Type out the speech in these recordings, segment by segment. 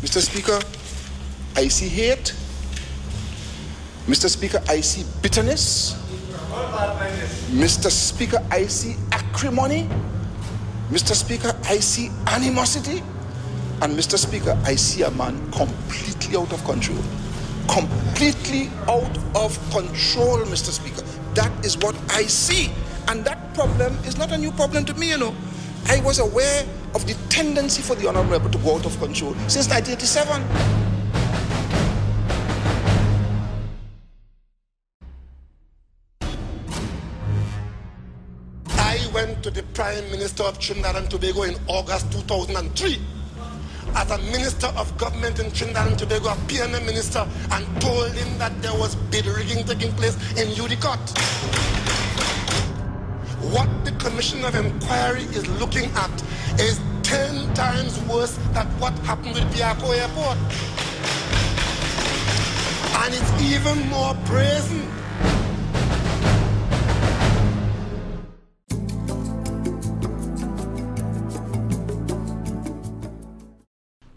Mr. Speaker, I see hate. Mr. Speaker, I see bitterness. Mr. Speaker, I see acrimony. Mr. Speaker, I see animosity. And Mr. Speaker, I see a man completely out of control. Completely out of control, Mr. Speaker. That is what I see. And that problem is not a new problem to me, you know. I was aware of the tendency for the Honourable Member to go out of control since 1987. I went to the Prime Minister of Trinidad and Tobago in August 2003 as a Minister of Government in Trinidad and Tobago, a PNM Minister, and told him that there was bid rigging taking place in Udicott. What the Commission of Inquiry is looking at is 10 times worse than what happened with Piako Airport. And it's even more brazen.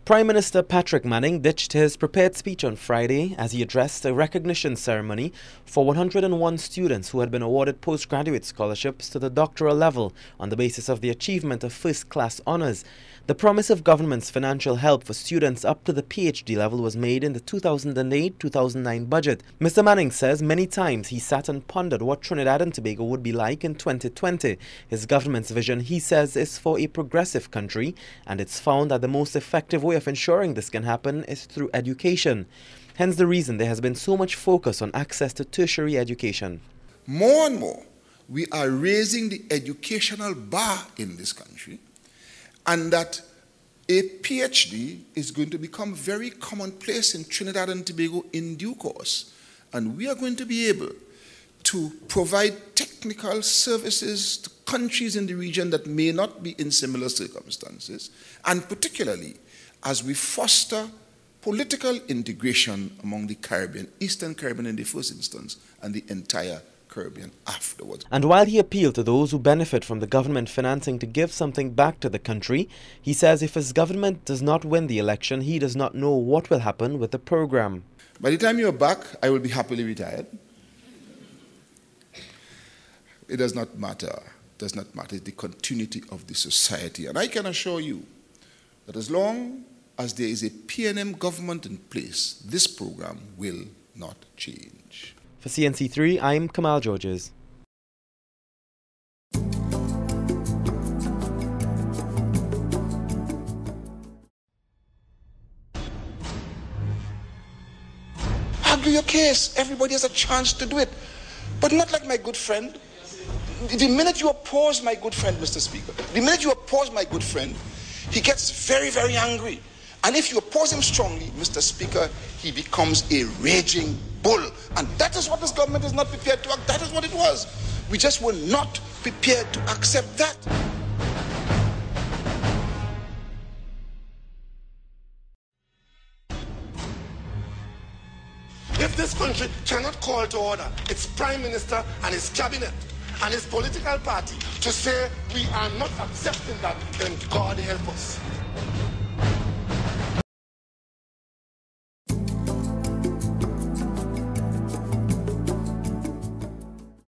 Prime Minister Patrick Manning ditched his prepared speech on Friday as he addressed a recognition ceremony for 101 students who had been awarded postgraduate scholarships to the doctoral level on the basis of the achievement of first-class honours. The promise of government's financial help for students up to the PhD level was made in the 2008-2009 budget. Mr. Manning says many times he sat and pondered what Trinidad and Tobago would be like in 2020. His government's vision, he says, is for a progressive country, and it's found that the most effective way of ensuring this can happen is through education. Hence the reason there has been so much focus on access to tertiary education. More and more, we are raising the educational bar in this country, and that a PhD is going to become very commonplace in Trinidad and Tobago in due course. And we are going to be able to provide technical services to countries in the region that may not be in similar circumstances, and particularly as we foster political integration among the Caribbean, Eastern Caribbean in the first instance, and the entire Caribbean afterwards. And while he appealed to those who benefit from the government financing to give something back to the country, he says if his government does not win the election, he does not know what will happen with the program. By the time you're back, I will be happily retired. It does not matter. It does not matter. It's the continuity of the society. And I can assure you that as long as there is a PNM government in place, this program will not change. For CNC3, I'm Kamal Georges. Argue your case. Everybody has a chance to do it. But not like my good friend. The minute you oppose my good friend, Mr. Speaker, the minute you oppose my good friend, he gets very, very angry. And if you oppose him strongly, Mr. Speaker, he becomes a raging bull. And that is what this government is not prepared to act. That is what it was. We just were not prepared to accept that. If this country cannot call to order its Prime Minister and his cabinet and his political party to say we are not accepting that, then God help us.